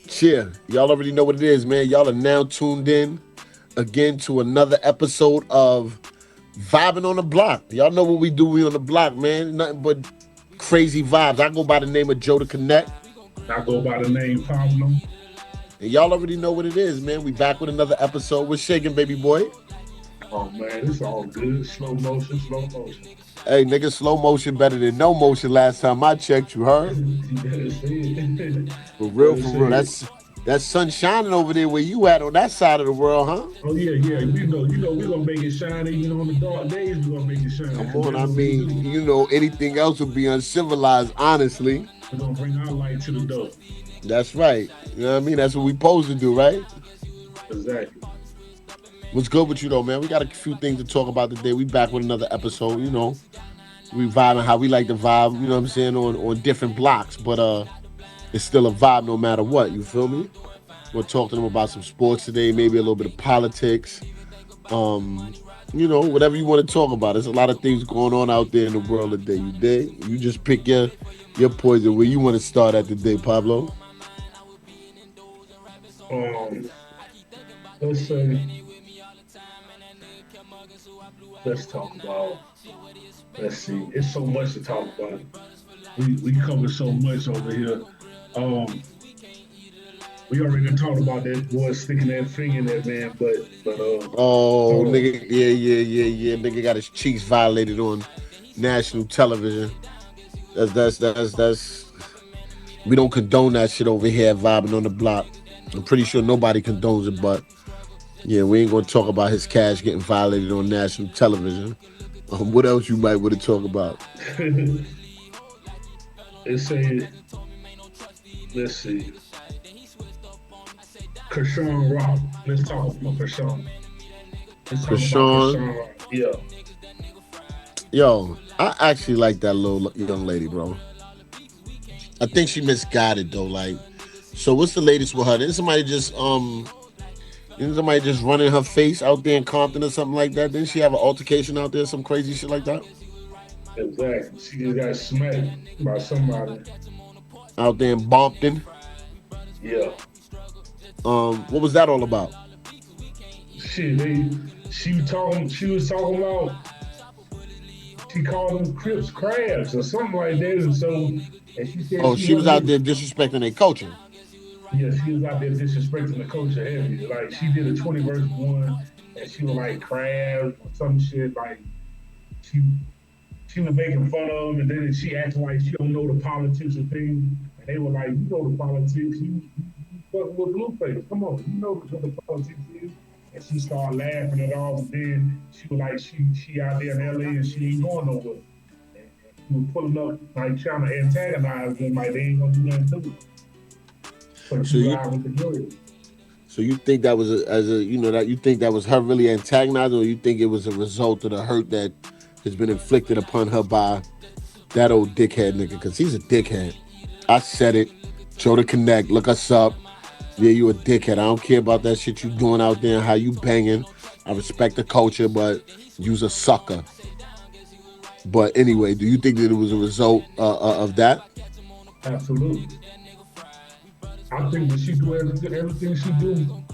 Cheer. Y'all already know what it is, man. Y'all are now tuned in again to another episode of Vibin on the Block. Y'all know what we do. We on the block, man. Nothing but crazy vibes. I go by the name of Joe to Connect. I go by the name Pablo. And y'all already know what it is, man. We back with another episode. We're shaking, baby boy. Oh man, it's all good. Slow motion, slow motion. Hey, nigga, slow motion better than no motion last time I checked, you heard? You better say it. For real, Better for say real. it. That's sun shining over there where you at on that side of the world, huh? Oh yeah, yeah. We're gonna make it shine even on the dark days. We're gonna make it shine. Come 'Cause on, that's I what we mean, do. anything else would be uncivilized, honestly. We're gonna bring our light to the dark. That's right. You know what I mean? That's what we supposed to do, right? Exactly. What's good with you though, man? We got a few things to talk about today. We back with another episode, We vibing how we like to vibe, you know what I'm saying, on different blocks. But it's still a vibe no matter what, you feel me? We'll talk to them about some sports today, maybe a little bit of politics. Um, whatever you want to talk about. There's a lot of things going on out there in the world today. You dig? You just pick your poison where you want to start at today, Pablo. Um, let's say let's talk about. Let's see. It's so much to talk about. We cover so much over here. Um, we already talked about that boy sticking that finger in that man, but Oh, hold nigga, yeah. Nigga got his cheeks violated on national television. That's. We don't condone that shit over here, vibing on the block. I'm pretty sure nobody condones it, but yeah, we ain't gonna talk about his cash getting violated on national television. What else you might want to talk about? on. It say, let's see, Chrisean Rock. Let's talk about Chrisean. Let's talk about Krishan, Chrisean Rock. Yeah, yo, I actually like that little young lady, bro. I think she misguided though. Like, so what's the latest with her? Didn't somebody just run in her face out there in Compton or something like that? Didn't she have an altercation out there, some crazy shit like that? exactly. She just got smacked by somebody. Out there in Bompton. Yeah. What was that all about? Shit, she was talking about she called them Crips crabs or something like that. And she said Oh, she she was wasn't out there even, disrespecting their culture. yeah, she was out there disrespecting the culture heavy. Like she did a 20 verse one and she was like crabs or some shit. Like she she was making fun of them and then she acted like she don't know the politics of things. And they were like, you know the politics, you fucking with Blueface. Come on, you know what the politics is. And she started laughing at all, but then she was like, she out there in LA and she ain't going nowhere. And she was pulling up, like trying to antagonize them, like they ain't gonna do nothing to it. So So she you ride with the girls. so you think that was that you think that was her really antagonizing, or you think it was a result of the hurt that has been inflicted upon her by that old dickhead nigga? Because he's a dickhead. I said it. Joe to Connect. Look us up. Yeah, you a dickhead. I don't care about that shit you doing out there and how you banging. I respect the culture, but you's a sucker. But anyway, do you think that it was a result of that? Absolutely. I think that she do everything she do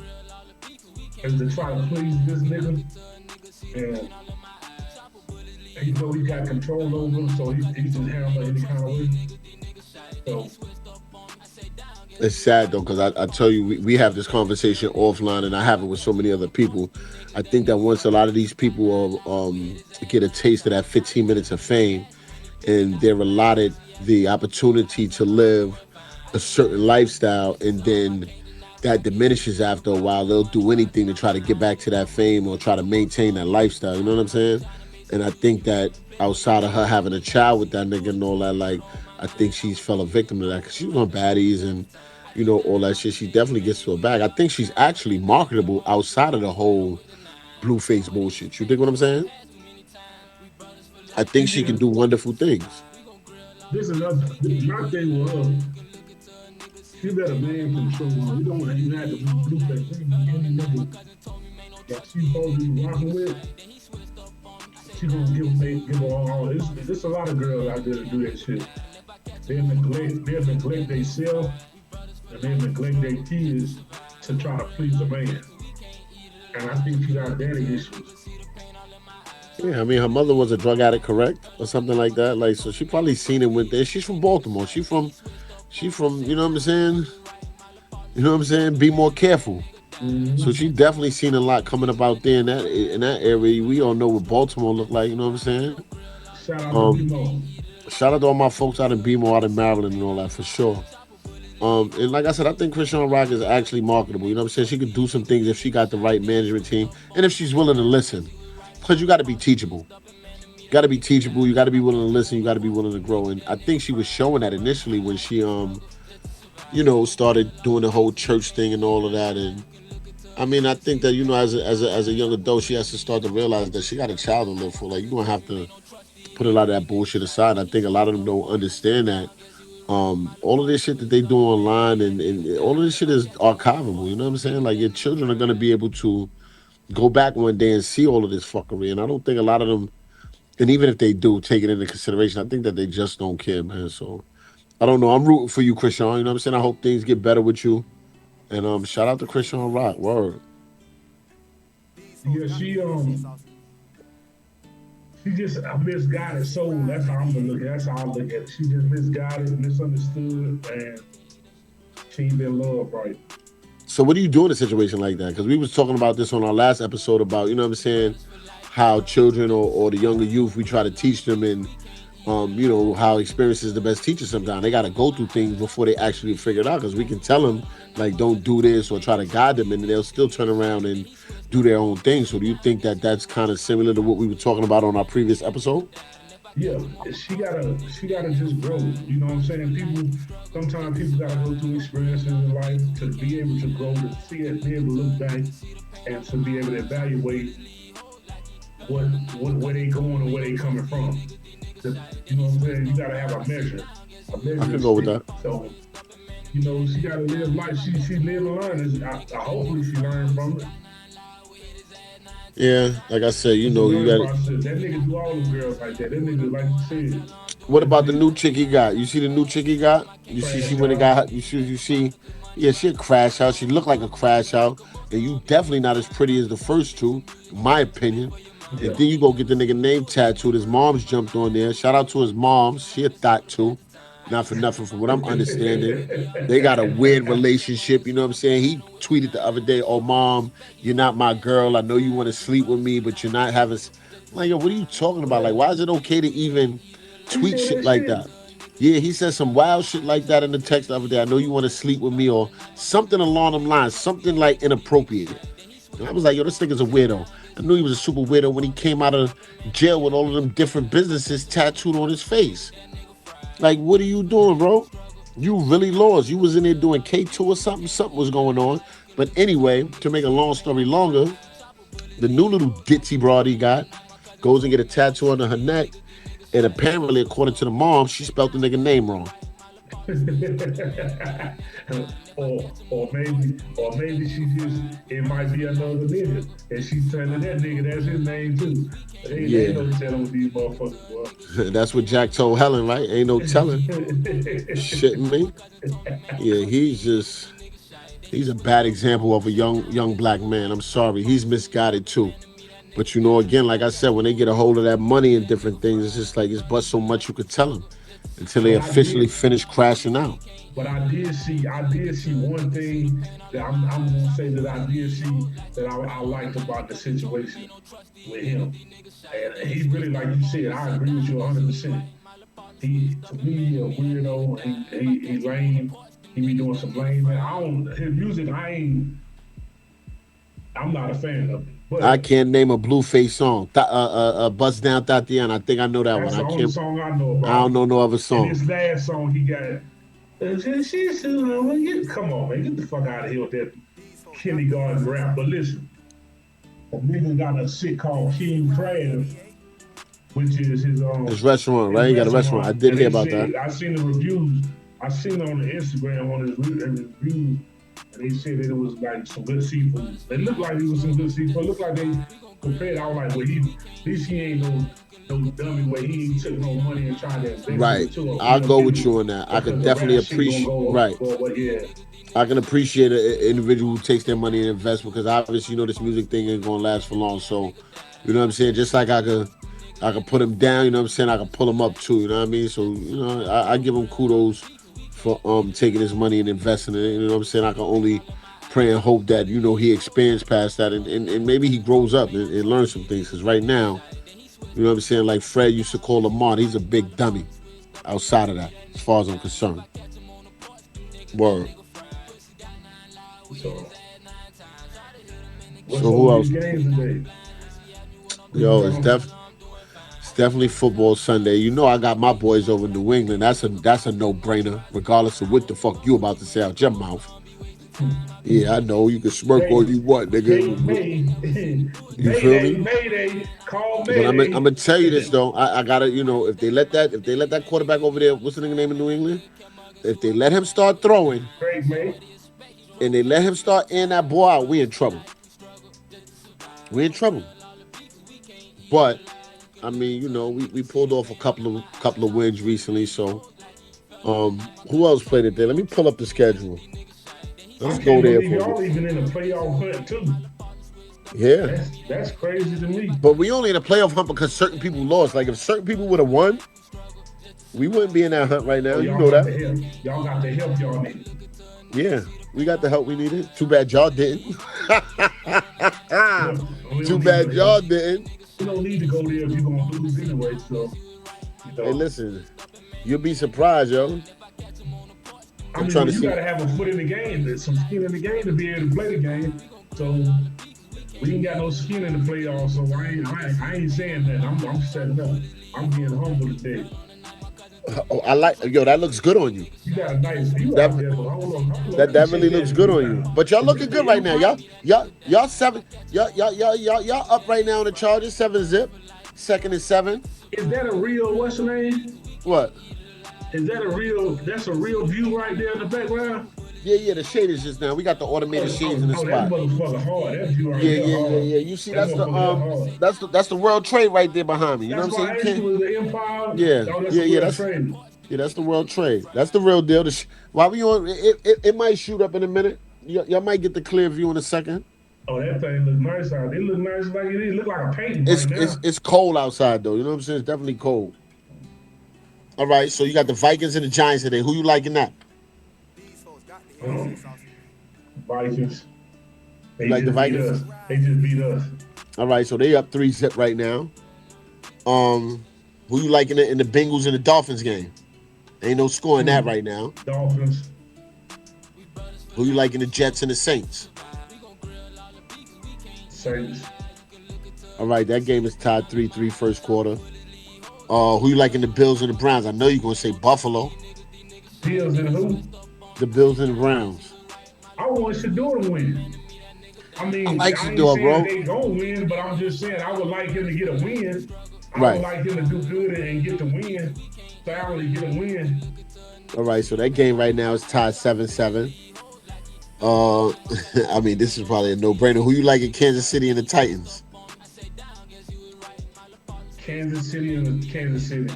is to try to please this nigga. And he know he got control over him, so he just handle it any kind of way. So It's sad though, because I tell you, we have this conversation offline, and I have it with so many other people. I think that once a lot of these people get a taste of that 15 minutes of fame, and they're allotted the opportunity to live a certain lifestyle, and then that diminishes after a while, they'll do anything to try to get back to that fame or try to maintain that lifestyle. You know what I'm saying? And I think that outside of her having a child with that nigga and all that, like, I think she's fell a victim to that because she was on baddies and all that shit. She definitely gets to her bag. I think she's actually marketable outside of the whole blue face bullshit. You think what I'm saying? I think she can yeah, do wonderful things. this is another my thing with her. She let a man control her. You don't even have to be blue face. Any nigga that she's supposed to be rocking with, she gonna give her all. There's a lot of girls out there to do that shit. They'll neglect themselves and they'll neglect their kids to try to please a man. And I think she got daddy issues. Yeah, I mean, her mother was a drug addict, correct, or something like that. Like, so she probably seen it with there. She's from Baltimore. She from. You know what I'm saying? You know what I'm saying? Be more careful. So Mm-hmm. she definitely seen a lot coming up out there in that area. We all know what Baltimore look like. You know what I'm saying? Shout out to Um, BMO. Shout out to all my folks out in Bmore, out in Maryland, and all that for sure. And like I said, I think Chrisean Rock is actually marketable. You know what I'm saying? She could do some things if she got the right management team and if she's willing to listen. Because you got to be teachable. You got to be teachable. You got to be willing to listen. You got to be willing to grow. And I think she was showing that initially when she started doing the whole church thing and all of that. And I mean, I think that as a young adult, she has to start to realize that she got a child to live for. Like you're gonna have to put a lot of that bullshit aside. I think a lot of them don't understand that all of this shit that they do online and all of this shit is archivable. You know what I'm saying? Like your children are gonna be able to go back one day and see all of this fuckery. And I don't think a lot of them, and even if they do take it into consideration, I think that they just don't care, man. So I don't know. I'm rooting for you, Christian. You know what I'm saying? I hope things get better with you. And shout out to Christian Rock. Word. Yeah, she just a misguided soul. That's how I'm gonna look at it. That's how I look at it. She just misguided, misunderstood, and she ain't been loved right. So what do you do in a situation like that? Because we was talking about this on our last episode about, you know what I'm saying, how children or the younger youth, we try to teach them and how experience is the best teacher sometimes. They got to go through things before they actually figure it out because we can tell them, like, don't do this or try to guide them and they'll still turn around and do their own thing. So do you think that that's kind of similar to what we were talking about on our previous episode? Yeah, she gotta just grow. You know what I'm saying? Sometimes people gotta go through experiences in life to be able to grow, to see it, be able to look back, and to be able to evaluate what, where they going and where they coming from. You know what I'm saying? You gotta have a I measuring could go with stick. that. So she gotta live life. She live and learn. Hopefully she learned from it. Yeah, like I said, It's a you learning got it. process. That nigga do all them girls like that. That nigga, like you said, What that about the nigga new chick he got? You see the new chick he got? You see she crash went and out. got her, you see, yeah, she a crash out. She looked like a crash out. And you definitely not as pretty as the first two, in my opinion. And Yeah. then you go get the nigga name tattooed. His mom's jumped on there. Shout out to his mom. She a thought too. Not for nothing, from what I'm understanding. They got a weird relationship, you know what I'm saying? He tweeted the other day, "Oh mom, you're not my girl. I know you want to sleep with me, but you're not having I'm like, yo, what are you talking about? Like, Right. why is it okay to even He tweet said shit that like shit. that?" Yeah, he said some wild shit like that in the text the other day. I know you want to sleep with me or something along them lines, something like inappropriate. And I was like, yo, this nigga's a weirdo. I knew he was a super weirdo when he came out of jail with all of them different businesses tattooed on his face. Like, what are you doing, bro? You really lost. You was in there doing K2 or something. Something was going on. But anyway, to make a long story longer, the new little ditzy broad he got goes and get a tattoo under her neck. And apparently, according to the mom, she spelled the nigga name wrong. or maybe she just it might be another nigga and she's telling that nigga that's his name too. They ain't Yeah, no telling with these motherfuckers, boy. that's what Jack told Helen, right? Ain't no telling. Shitting me. Yeah, he's a bad example of a young black man. I'm sorry, he's misguided too. But again, like I said, when they get a hold of that money and different things, it's just like it's but so much you could tell them until they but I officially did finish crashing out. But I did see one thing that I'm gonna say that I did see that I liked about the situation with him. And he really, like you said, I agree with you 100%. He, to me, he a weirdo. He lame. He be doing some lame. Man, I don't his music. I'm not a fan of it. I But can't name a Blueface song. Bust down Tatiana. I think I know that one. that's the I only can't. song I know I about don't him. know no other And song. this last song he got. Come on, man, get the fuck out of here with that kindergarten rap. But listen, a nigga got a shit called King Crab, which is His restaurant, his right? He got a restaurant. I restaurant, did and hear they about that. said I seen the reviews. I seen on the Instagram on his reviews, and they said that it was like some good seafood. It looked like it was some good seafood. It looked like compared, I was like, well, at least he ain't no dummy where he ain't took no money and tried to invest it Right. into a I'll go with business you on that. I could because the definitely rap shit gonna appreciate. go up. Right. Well, yeah. I can appreciate an individual who takes their money and invests because obviously you know this music thing ain't gonna last for long. So, you know what I'm saying. Just like I could put him down. You know what I'm saying. I could pull him up too. You know what I mean. So I give him kudos for taking his money and investing in it. You know what I'm saying. I can only pray and hope that he expands past that and maybe he grows up and learns some things. Because right now, you know what I'm saying. Like Fred used to call Lamar, he's a big dummy. Outside of that, as far as I'm concerned. Word. So, what's So on who these else? games today? What you Yo, got on? it's definitely football Sunday. You know I got my boys over in New England. That's a no brainer, regardless of what the fuck you about to say out your mouth. Yeah, I know you can smirk all May, you want, nigga. You feel Mayday, me? Mayday, call But I'm Mayday. gonna tell you this though. I gotta if they let that quarterback over there, what's the nigga name in New England? If they let him start throwing Drake May. and they let him start in that ball out, we in trouble. We in trouble. But I mean, we pulled off a couple of wins recently. So who else played it there? Let me pull up the schedule. I Let's go can't there believe for y'all it. even in the playoff hunt too. Yeah. That's crazy to me. But we only in a playoff hunt because certain people lost. Like if certain people would have won, we wouldn't be in that hunt right now. Oh, You y'all know got that. the help. Y'all got the help y'all need. Yeah. We got the help we needed. Too bad y'all didn't. We Too don't need bad your help. y'all didn't. We don't need to go there if you're gonna lose anyway. So, you Hey, know, listen, you'll be surprised, yo. I I'm mean, trying well, to you see. got to have a foot in the game, there's some skin in the game to be able to play the game. So we ain't got no skin in the playoffs. So I ain't saying that. I'm setting up. I'm being humble today. Oh, I like yo. That looks good on you. You got a nice view That out there, but hold on. that Let me that check really that looks good view on you. out. But y'all Is this looking good the right now. Empire? Y'all seven. Y'all up right now on the Chargers 7-zip. Second and 7. Is that a real? What's the name? What? Is that a real? That's a real view right there in the background. Yeah. The shade is just now. We got the automated shades in the That spot. motherfucker hard. That view right there hard. Yeah. You see, That that's the motherfucker there hard. World Trade right there behind me. You know what That's I'm saying? why You I asked can't. you, was the Empire? Yeah, Oh, that's yeah, a yeah. real trade. That's the World Trade. That's the real deal. While we on, it might shoot up in a minute. Y'all might get the clear view in a second. Oh, that thing look nice out. It look nice like it is. Look like a painting It's right it's now. it's cold outside though. You know what I'm saying? It's definitely cold. All right, so you got the Vikings and the Giants today. Who you liking that? Um, Vikings. You They like the just beat Vikings? us. They just beat us. All right, so they up 3-zip right now. Who you liking in the Bengals and the Dolphins game? Ain't no score in that Hmm. right now. Dolphins. Who you liking the Jets and the Saints? Saints. All right, that game is tied 3-3 first quarter. Who you liking the Bills and the Browns? I know you're gonna say Buffalo. Bills and who? The Bills and the Browns. I want Shador to win. I I mean, like I ain't Shador, saying bro. they gonna win, but I'm just saying I would like him to get a win. I would Right. like him to do good and get the win. Thoroughly get a win. All right. So that game right now is tied 7-7. Uh, I mean, this is probably a no-brainer. Who you like in Kansas City and the Titans? Kansas City and Kansas City.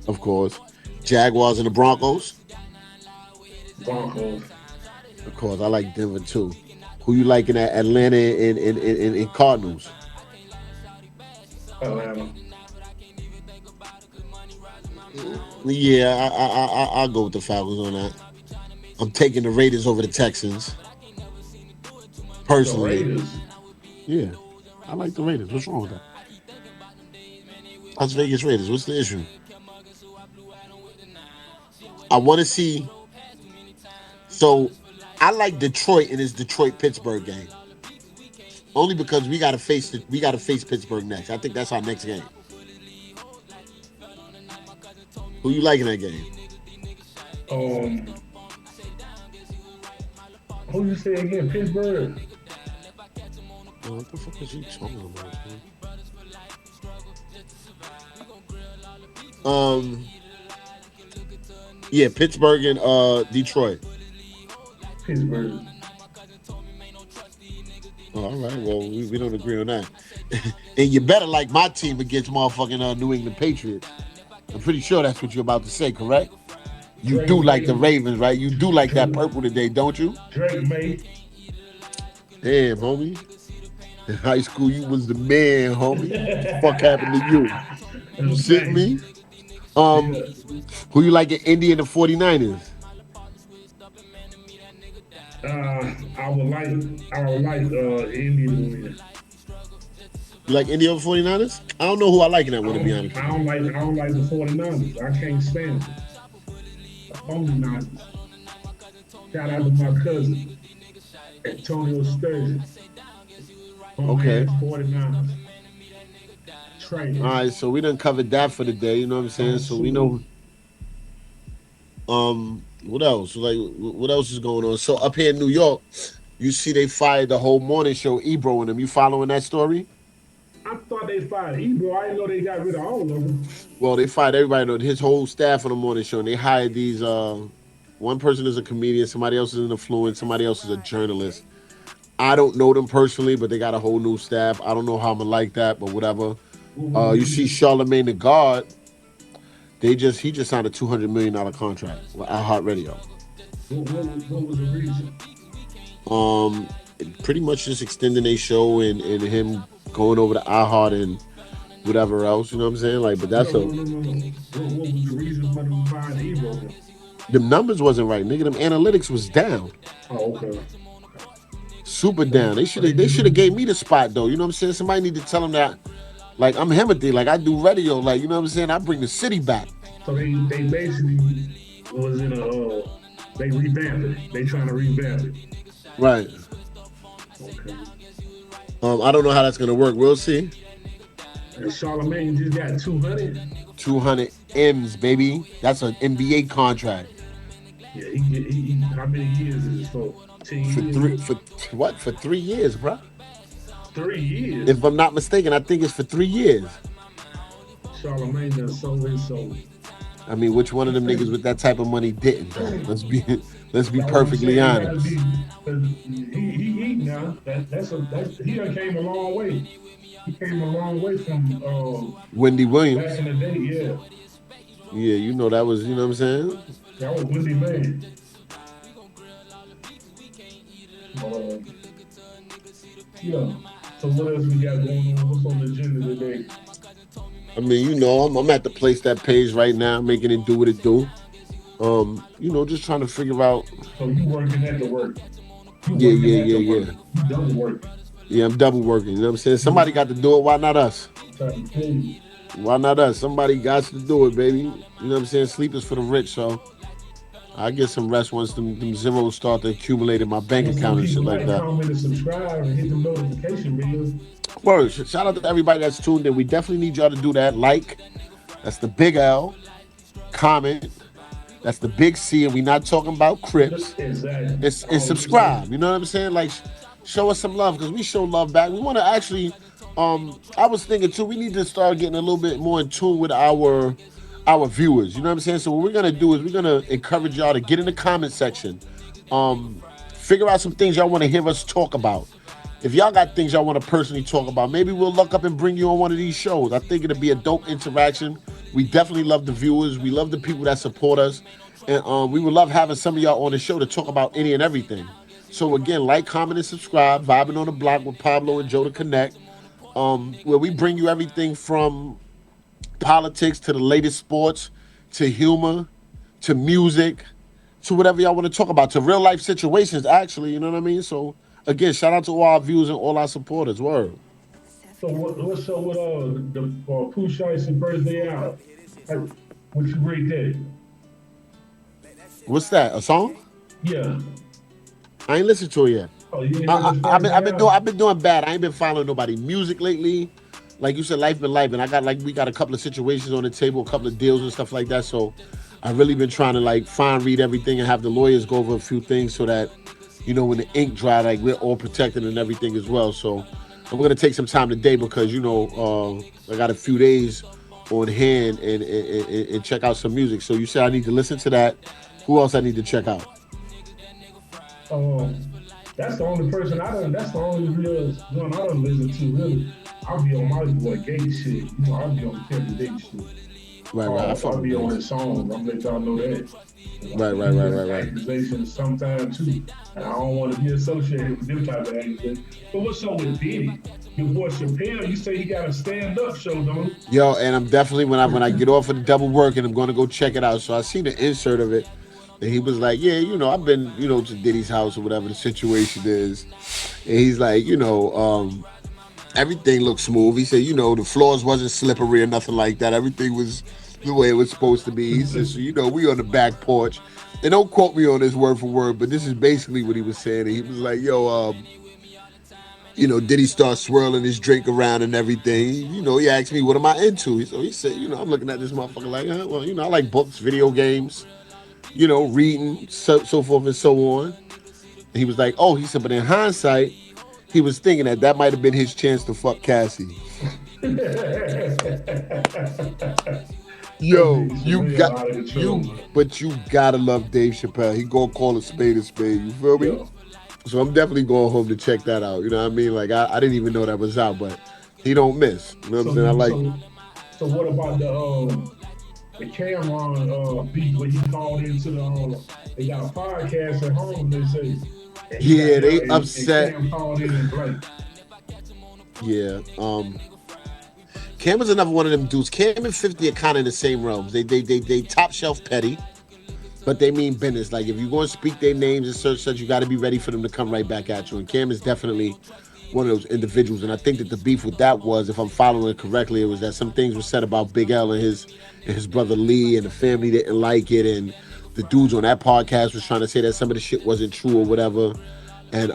Of course. Jaguars and the Broncos? Broncos. Of course. I like Denver too. Who you like in Atlanta and Cardinals? Atlanta. Yeah, I'll go with the Falcons on that. I'm taking the Raiders over the Texans. The Personally. Raiders. Yeah. I like the Raiders. What's wrong with that? Las Vegas Raiders. What's the issue? I want to see. So I like Detroit in this Detroit Pittsburgh game only because we got to face Pittsburgh next. I think that's our next game. Who you like in that game? Um, who you say again? Pittsburgh. What the fuck is you talking about, man? Um, yeah, Pittsburgh and Detroit. Pittsburgh. all right. Well, we don't agree on that. And you better like my team against motherfucking New England Patriots. I'm pretty sure that's what you're about to say, correct? You Drake do like the May, Ravens, right? You do like that Drake, purple today, don't you? Drake May. Damn, homie. In high school, you was the man, homie. What the fuck happened to you? You sitting Thanks. me? Um, Yeah. who you like in Indy and the 49ers? I would like Indy to win. You like Indy over 49ers? I don't know who I like in that one, to be honest with you. I don't like the 49ers. I can't stand them. The only Niners. Shout out to my cousin, Antonio Sturgis. Home Okay. ass 49ers. All Trash. right, so we done covered that for the day, you know what I'm saying? On So we Super. know what else? Like what else is going on? So up here in New York, you see they fired the whole morning show Ebro and them. You following that story? I thought they fired Ebro. I didn't know they got rid of all of them. Well, they fired everybody, his whole staff on the morning show, and they hired these. One person is a comedian, somebody else is an influencer, somebody else is a journalist. I don't know them personally, but they got a whole new staff. I don't know how I'm gonna like that, but whatever. What was the You see reason? Charlemagne the God. He just signed a $200 million contract with iHeartRadio. What was the reason? Um, Pretty much just extending a show and him going over to iHeart and whatever else. You know what I'm saying? Like, but that's a No. What was the reason for them firing Ebro then? the numbers wasn't right, nigga. Them analytics was down, Oh, okay. super So, down. so they They give should have him, gave me the spot though. You know what I'm saying? Somebody need to tell him that. Like I'm Hemothy, like I do radio, like you know what I'm saying. I bring the city back. so they basically was in a they revamped it. They trying to revamp it. Right. Okay. I don't know how that's gonna work. We'll see. And Charlemagne just got 200. 200 M's, baby. That's an NBA contract Yeah, how many years is this for? 10 for years? what? For 3 years, bro. 3 years. If I'm not mistaken, I think it's for 3 years. Charlemagne done sold his soul. I mean, which one of them niggas with that type of money didn't though? Let's be That's what I'm perfectly saying. It got to honest. be. 'Cause he eat now. That's he done came a long way. He came a long way from Wendy back Williams. in the day. Yeah, Yeah, you know that was, you know what I'm saying? that was Wendy Man. Uh, yeah. So what else we got going on? What's on the agenda today? I mean, I'm at the place that pays right now, making it do what it do. Just trying to figure out. So you working at the work. You Yeah, working yeah, at the yeah, work. yeah. You double working. Yeah, I'm double working. You know what I'm saying? You Somebody got to do it. Why not us? trying to tell you. Why not us? Somebody got to do it, baby. You know what I'm saying? Sleep is for the rich, so I get some rest once them zeros start to accumulate in my bank Get some account and shit people like like, that. comment, and subscribe, and hit the notification bells. Word. Shout out to everybody that's tuned in. We definitely need y'all to do that. Like, that's the big L. Comment, that's the big C. And we not talking about Crips. Exactly. And Oh, yeah. subscribe. You know what I'm saying? Like, show us some love because we show love back. We want to actually. I was thinking too. We need to start getting a little bit more in tune with our viewers. You know what I'm saying? So what we're gonna do is we're gonna encourage y'all to get in the comment section. Figure out some things y'all want to hear us talk about. If y'all got things y'all want to personally talk about, maybe we'll look up and bring you on one of these shows. I think it'll be a dope interaction. We definitely love the viewers. We love the people that support us. And we would love having some of y'all on the show to talk about any and everything. So again, like, comment, and subscribe. Vibing on the block with Pablo and Joe to connect. Where we bring you everything from politics to the latest sports to humor to music to whatever y'all want to talk about to real life situations. Actually, you know what I mean. So again, shout out to all our viewers and all our supporters. Word. So what's up with the Pooh Shiesty birthday out? Hey, what you rate that? What's that? A song? Yeah. I ain't listened to it yet. Oh, you ain't heard his first day I've out? been doing bad. I ain't been following nobody music lately. Like you said, life been life, and we got a couple of situations on the table, a couple of deals and stuff like that. So I really been trying to like fine read everything and have the lawyers go over a few things so that when the ink dry, like we're all protected and everything as well. So I'm gonna take some time today because I got a few days on hand and check out some music. So you said I need to listen to that. Who else I need to check out? Um, That's the only person I done. That's the only real one I don't listen to. Really, I'll be on my boy Gate shit. You know, I'll be on Kevin Gate shit. Right, right. I Pause. fuck I'll with be on Gates. his songs. I'm gonna let y'all know that. Right, Like right, he right, got right, right. accusations sometimes too, and I don't want to be associated with them type of accusations. So what's up with Diddy? Your boy Chappelle, you say he got a stand up show, don't Yo, and I'm definitely when I get off of the double work and I'm gonna go check it out. So I seen the insert of it, and he was like, "Yeah, I've been, to Diddy's house or whatever the situation is." And he's like, everything looked smooth. He said, the floors wasn't slippery or nothing like that. Everything was the way it was supposed to be. He said, so we on the back porch. And don't quote me on this word for word, but this is basically what he was saying. And he was like, yo, Diddy start swirling his drink around and everything. He asked me, what am I into? So he said, I'm looking at this motherfucker like, well, I like books, video games, reading, so forth and so on. And he was like, oh, he said, but in hindsight, he was thinking that might have been his chance to fuck Cassie. you? That Yo, nigga you Chappelle got out of control, you, man. but you gotta love Dave Chappelle. He gonna call a spade a spade. You feel me? Yeah. So I'm definitely going home to check that out. You know what I mean? Like I didn't even know that was out, but he don't miss. You know what I'm So saying? I you like. so what about the Cameron beat when he called into they got a podcast at home, they say, and he got Yeah, there they and upset. Cam called in and blank. Yeah. Cam is another one of them dudes. Cam and 50 are kind of in the same realms. They top shelf petty, but they mean business. Like if you're going to speak their names and such, you got to be ready for them to come right back at you. And Cam is definitely one of those individuals. And I think that the beef with that was, if I'm following it correctly, it was that some things were said about Big L and his brother Lee, and the family didn't like it, and the dudes on that podcast was trying to say that some of the shit wasn't true or whatever. And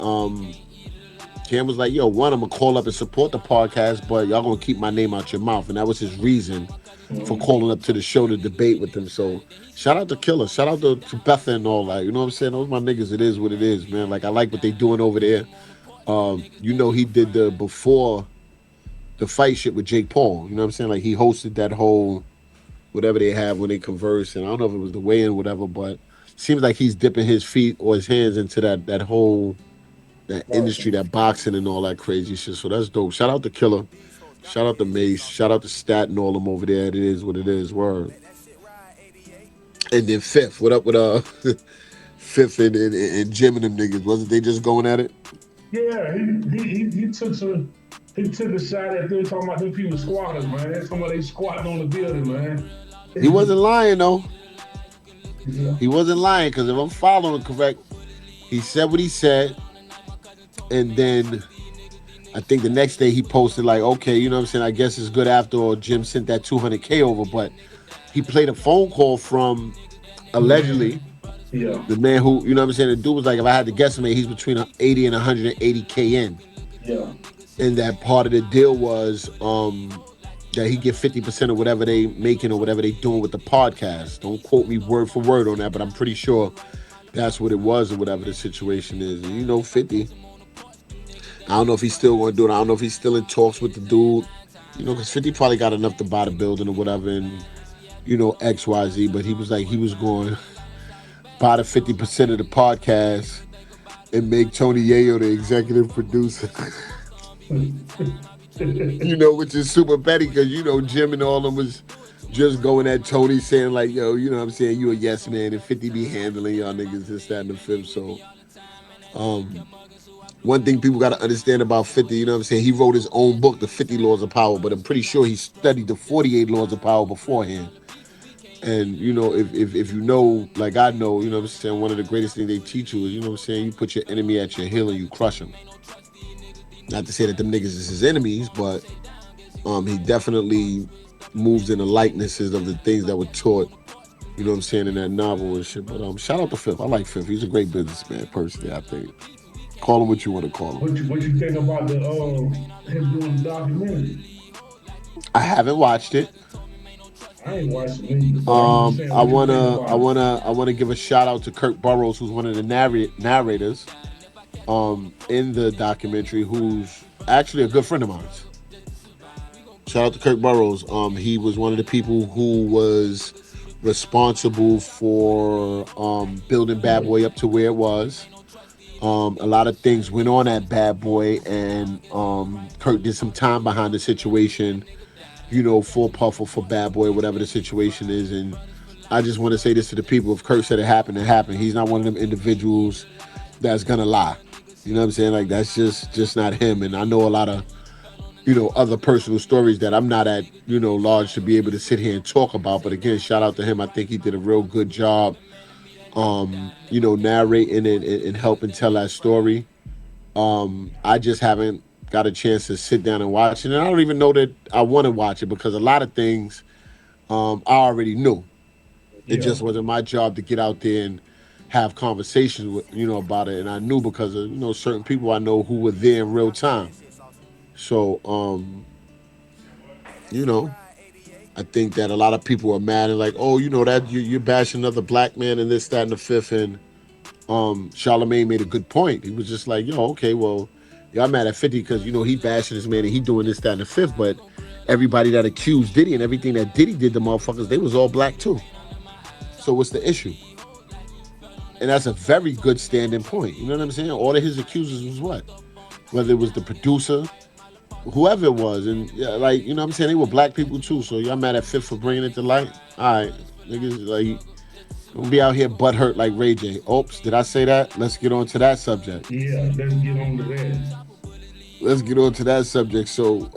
Cam was like, yo, one, I'm gonna call up and support the podcast, but y'all gonna keep my name out your mouth. And that was his reason for Mm-hmm. calling up to the show to debate with them. So shout out to Killer. Shout out to Betha and all that. You know what I'm saying? Those my niggas. It is what it is, man. Like I like what they doing over there. He did the before the fight shit with Jake Paul. You know what I'm saying? Like he hosted that whole whatever they have when they converse. And I don't know if it was the weigh-in, whatever, but seems like he's dipping his feet or his hands into that whole that industry, Boxing. that boxing and all that crazy shit. So that's dope. Shout out to Killer. Shout out to Mace. Shout out to Stat and all them over there. It is what it is. Word. And then Fifth. What up with Fifth and Jim and them niggas? Wasn't they just going at it? Yeah, he took a shot at them talking about them people squatters, man. That's talking about they squatting on the building, man. He wasn't lying though. Yeah. He wasn't lying because if I'm following correct, he said what he said, and then I think the next day he posted like, okay, you know what I'm saying? I guess it's good after all. Jim sent that 200K over, but he played a phone call from The allegedly man. Yeah. the man who, you know what I'm saying? The dude was like, if I had to guesstimate, he's between 80 and 180K Yeah. and that part of the deal was that he get 50% of whatever they making or whatever they doing with the podcast. Don't quote me word for word on that, but I'm pretty sure that's what it was or whatever the situation is. And 50. I don't know if he's still going to do it. I don't know if he's still in talks with the dude. Because 50 probably got enough to buy the building or whatever, and XYZ. But he was like he was going to buy the 50% of the podcast and make Tony Yayo the executive producer. Which is super petty because Jim and all of them was just going at Tony saying like, yo, you know what I'm saying, you a yes man, and 50 be handling y'all niggas this, that, and the fifth. So one thing people got to understand about 50, you know what I'm saying, he wrote his own book, The 50 Laws of Power, but I'm pretty sure he studied the 48 Laws of Power beforehand. And if like I know, you know what I'm saying, one of the greatest things they teach you is, you know what I'm saying, you put your enemy at your heel and you crush him. Not to say that them niggas is his enemies, but he definitely moves in the likenesses of the things that were taught, you know what I'm saying, in that novel and shit. But shout out to Fifth. I like Fifth. He's a great businessman, personally, I think. Call him what you want to call him. What you think about the him doing the documentary? I haven't watched it. I ain't watching it either, but I'm just saying I what you think wanna I about it. wanna I wanna give a shout out to Kirk Burrows, who's one of the narrators in the documentary, who's actually a good friend of mine. Shout out to Kirk Burrows. He was one of the people who was responsible for building Bad Boy up to where it was. A lot of things went on at Bad Boy, and Kurt did some time behind the situation, for Puff or for Bad Boy, whatever the situation is. And I just want to say this to the people: if Kurt said it happened, it happened. He's not one of them individuals that's gonna lie. You know what I'm saying? Like that's just not him. And I know a lot of other personal stories that I'm not at large to be able to sit here and talk about. But again, shout out to him. I think he did a real good job, narrating and helping tell that story. I just haven't got a chance to sit down and watch it, and I don't even know that I want to watch it because a lot of things I already knew. It Yeah, just wasn't my job to get out there and have conversations with about it, and I knew because of certain people I know who were there in real time. So you know, I think that a lot of people are mad and like, oh, that you're bashing another black man and this, that, and the fifth, and Charlemagne made a good point. He was just like, okay, well, y'all mad at 50 because he bashing this man and he doing this, that, and the fifth, but everybody that accused Diddy and everything that Diddy did to motherfuckers, they was all black too. So what's the issue? And that's a very good standing point. You know what I'm saying? All of his accusers was what? Whether it was the producer, whoever it was, and yeah, like what I'm saying, they were black people too. So y'all mad at Fifth for bringing it to light? All right, niggas, like don't be out here butt hurt like Ray J. Oops, did I say that? Let's get on to that subject. yeah. Let's get on to that. Let's get on to that subject. So,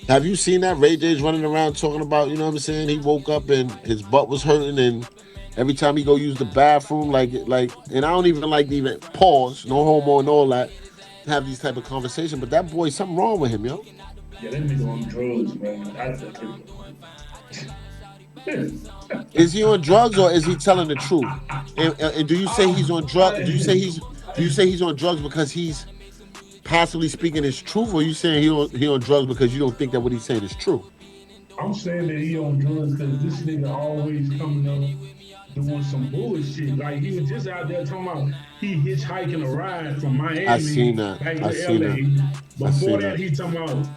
have you seen that Ray J's running around talking about? You know what I'm saying? He woke up and his butt was hurting, and every time he go use the bathroom, and I don't even like to even pause, no homo and all that, have these type of conversation. But that boy, something wrong with him, yo. Yeah, that nigga on drugs, man. Is he on drugs or is he telling the truth? And do you say he's on drug? Do you say he's on drugs because he's possibly speaking his truth, or you saying he on drugs because you don't think that what he's saying is true? I'm saying that he on drugs because this nigga always coming up doing some bullshit. Like he was just out there talking about he hitchhiking a ride from I seen Miami that. back I to seen that. LA. I Before seen that, that. he talking about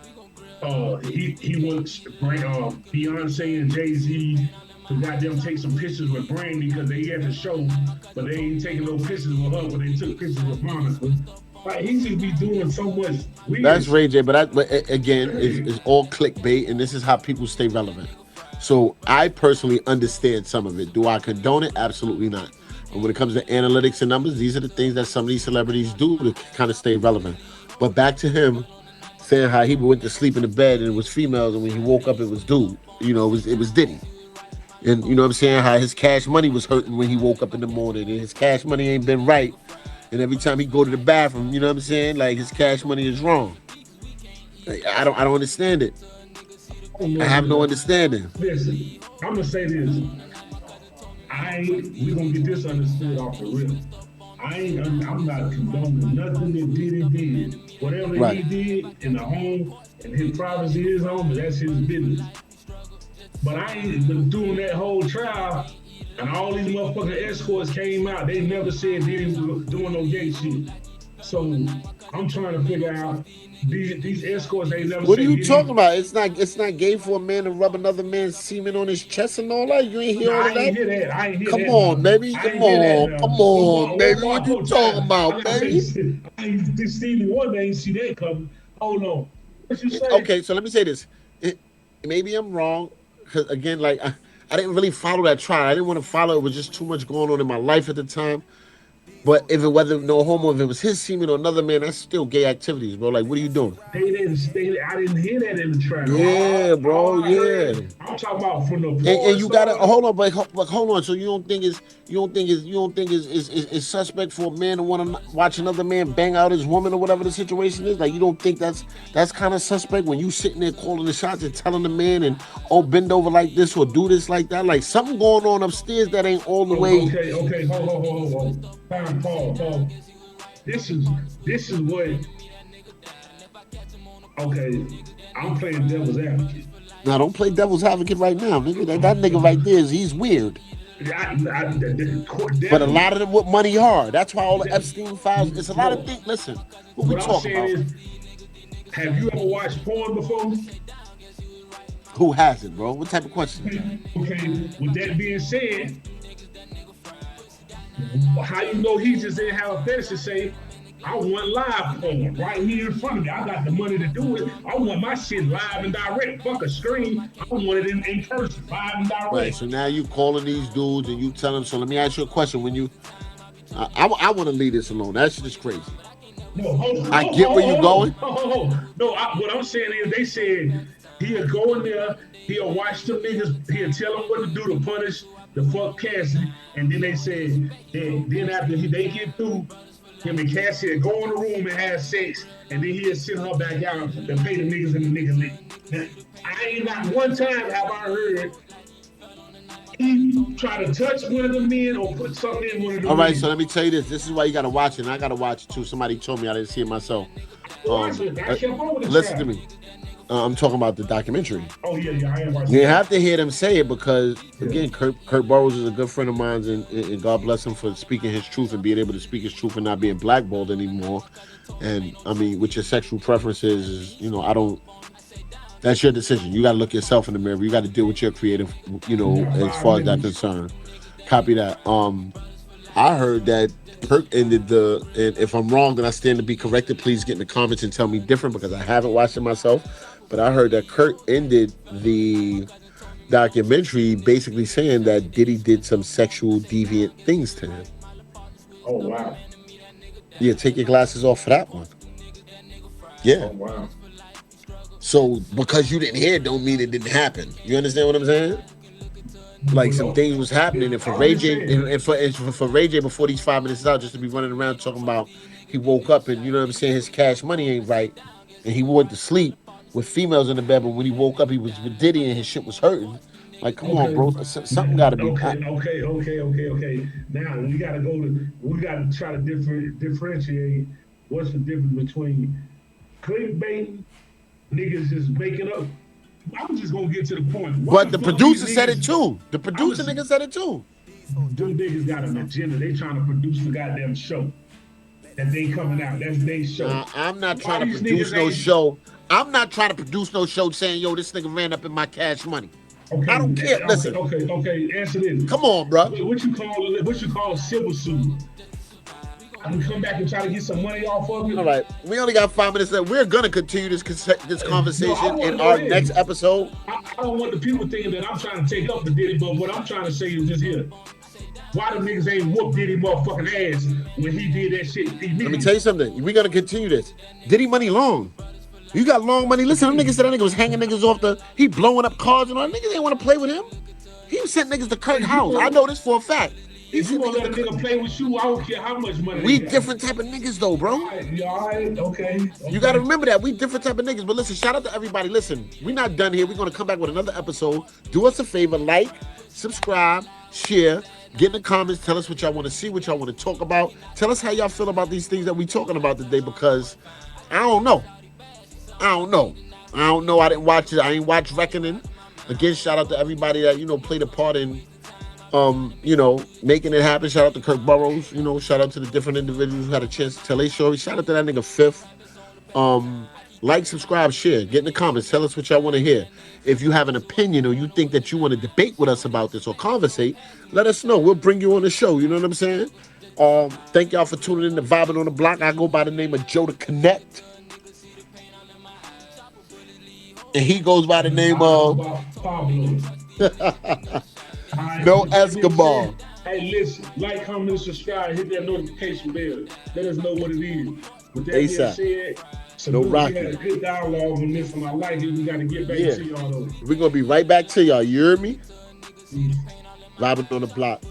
he wants to bring Beyonce and Jay Z to goddamn take some pictures with Brandy because they had the show, but they ain't taking no pictures with her, but they took pictures with Monica. Like he just be doing so much weird That's Ray shit. J. But again, it's all clickbait, and this is how people stay relevant. So I personally understand some of it. Do I condone it? Absolutely not. And when it comes to analytics and numbers, these are the things that some of these celebrities do to kind of stay relevant. But back to him saying how he went to sleep in the bed and it was females, and when he woke up, it was dude. It was Diddy. And you know what I'm saying? How his cash money was hurting when he woke up in the morning, and his cash money ain't been right. And every time he go to the bathroom, you know what I'm saying? Like his cash money is wrong. Like, I don't understand it. I don't I know, have no man. understanding. Listen, I'm gonna say this. We gonna get this understood off the rip. I'm not condoning nothing that Diddy did. Whatever Right. he did in the home and his privacy of his home, that's his business. But I ain't been doing that whole trial, and all these motherfucking escorts came out. They never said Diddy was doing no gay shit. So I'm trying to figure out these escorts. They never What are said you talking Diddy. about? It's not gay for a man to rub another man's semen on his chest and all that. You ain't hear No, all I of that? ain't hear that. I ain't hear Come that on, now. baby. I Come ain't hear that on. Come now. on, One baby. more What you talking time. I about, gotta say baby? shit. I ain't this Stevie Wonder ain't see that coming. Hold on. What you say? Okay, so let me say this. It, maybe I'm wrong because again, like I didn't really follow that trial. I didn't want to follow. It was just too much going on in my life at the time. But if it whether no homo, if it was his semen or another man, that's still gay activities, bro. Like, what are you doing? They didn't stay. I didn't hear that in the trial. Yeah, All bro. I Yeah. heard, I'm talking about from the And porn you gotta stars. hold on, but hold on. So you don't think is suspect for a man to want to watch another man bang out his woman or whatever the situation is? Like you don't think that's kind of suspect when you sitting there calling the shots and telling the man and bend over like this or do this like that? Like something going on upstairs that ain't all the way. Okay. Hold. Time, Paul. This is this is what. Okay, I'm playing devil's advocate. Now don't play devil's advocate right now, nigga. That nigga right I'm, there he's weird. But a lot definitely. of them with money hard. That's why all the De- Epstein files. It's a lot of no, things. Listen, what we what I'm talking saying about? is, have you ever watched porn before? Who hasn't, bro? What type of question is that? Okay. With that being said, How you know he just didn't have a fetish to say, I want live porn right here in front of me. I got the money to do it. I want my shit live and direct. Fuck a screen. I want it in person, live and Right. direct. So now you calling these dudes and you tell them. So let me ask you a question. When you, I want to leave this alone. That's just crazy. No, hold on, I get where you hold on, going. hold on, hold on. No, what I'm saying is they said he'll go in there, he'll watch them niggas, he'll tell them what to do to punish the fuck Cassidy, and then they said then after they get through, him and Cassidy go in the room and have sex, and then he'll send her back out and pay the niggas in the nigga league. Now, I ain't not one time have I heard he try to touch one of the men or put something in one of the All right. So women. let me tell you this. This is why you got to watch it. And I got to watch it too. Somebody told me I didn't see it myself. Watch it. I Uh, kept on with the listen to child. me. I'm talking about the documentary. Oh yeah, I ain't watching You that. have to hear them say it because, Yeah. again, Kurt Burrows is a good friend of mine, and God bless him for speaking his truth and being able to speak his truth and not being blackballed anymore. And I mean, with your sexual preferences, I don't. That's your decision. You got to look yourself in the mirror. You got to deal with your creative, You got as five far as that's minutes. concerned. Copy that. I heard that Kirk ended and if I'm wrong, then I stand to be corrected. Please get in the comments and tell me different because I haven't watched it myself. But I heard that Kirk ended the documentary basically saying that Diddy did some sexual deviant things to him. Oh wow. Yeah, take your glasses off for that one. Yeah. Oh wow. So because you didn't hear it don't mean it didn't happen. You understand what I'm saying? Like some Well, things was happening, and for I'm Ray just J, saying. for Ray J before these 5 minutes out, just to be running around talking about he woke up and you know what I'm saying, his cash money ain't right, and he went to sleep with females in the bed, but when he woke up, he was with Diddy and his shit was hurting. Like, come on, Okay. bro, something got to be. Okay. Now we gotta try to differentiate what's the difference between clickbait, niggas just making up. I'm just gonna get to the point. Why But the the fuck these producer said it niggas? too. The I'm producer just nigga said it too. them niggas got an agenda. They trying to produce the goddamn show that they coming out. That's their show. I'm not Why trying to these produce niggas no ain't show. I'm not trying to produce no show saying, yo, this nigga ran up in my cash money. I okay? don't care. Listen, Okay. Answer this. come on, bro. What you call a civil suit? I can come back and try to get some money off of All it. right, we only got 5 minutes left. We're gonna continue this No, I conversation want in to know our this. next episode. I don't want the people thinking that I'm trying to take up for Diddy, but what I'm trying to say is this here. Why them niggas ain't whoop Diddy motherfucking ass when he did that shit Let me tell immediately? you something. We're gonna continue this. Diddy money long. You got long money. Listen, them niggas said that nigga was hanging niggas off he blowing up cars and all. Niggas ain't want to play with him. He sent niggas to Kirk If you house. I gonna know this for a fact. He if you sent gonna niggas let to a Kirk. nigga play with you, I don't care how much money they We got. different type of niggas though, bro. All right, okay, You got to okay. remember that we different type of niggas. But listen, shout out to everybody. Listen, we're not done here. We're gonna come back with another episode. Do us a favor, like, subscribe, share, get in the comments. Tell us what y'all want to see, what y'all want to talk about. Tell us how y'all feel about these things that we talking about today. Because I don't know. I don't know. I don't know. I didn't watch it. I ain't watch Reckoning. Again, shout out to everybody that played a part in making it happen. Shout out to Kirk Burrows. Shout out to the different individuals who had a chance to tell their story. Shout out to that nigga Fifth. Like, subscribe, share, get in the comments, tell us what y'all want to hear. If you have an opinion or you think that you want to debate with us about this or conversate, let us know. We'll bring you on the show. You know what I'm saying? Thank y'all for tuning in to Vibin on the Block. I go by the name of Joe the Connect, and he goes by the name I go of by Pablo. All right, No with that being Escobar. said, hey, listen, like, comment, and subscribe, hit that notification bell. Let us know what it is. With that being ASAP. said, No salute. We had Rocky. a good dialogue on this, and I like it. We got to get back Yeah. to y'all though. We're going to be right back to y'all. You hear me? Peace. Vibin on the Block.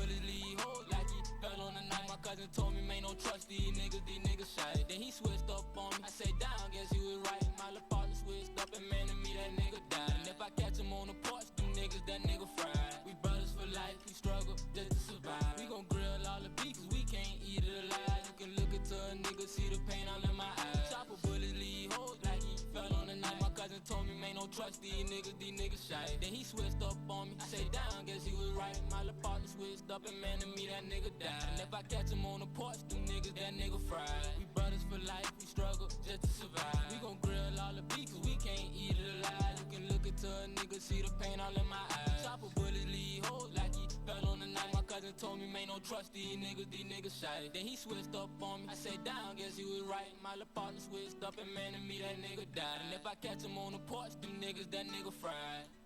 trust these niggas shy. Then he switched up on me, I said down, guess he was right. My little partner switched up and man to me that nigga died. And if I catch him on the porch, them niggas, that nigga fried.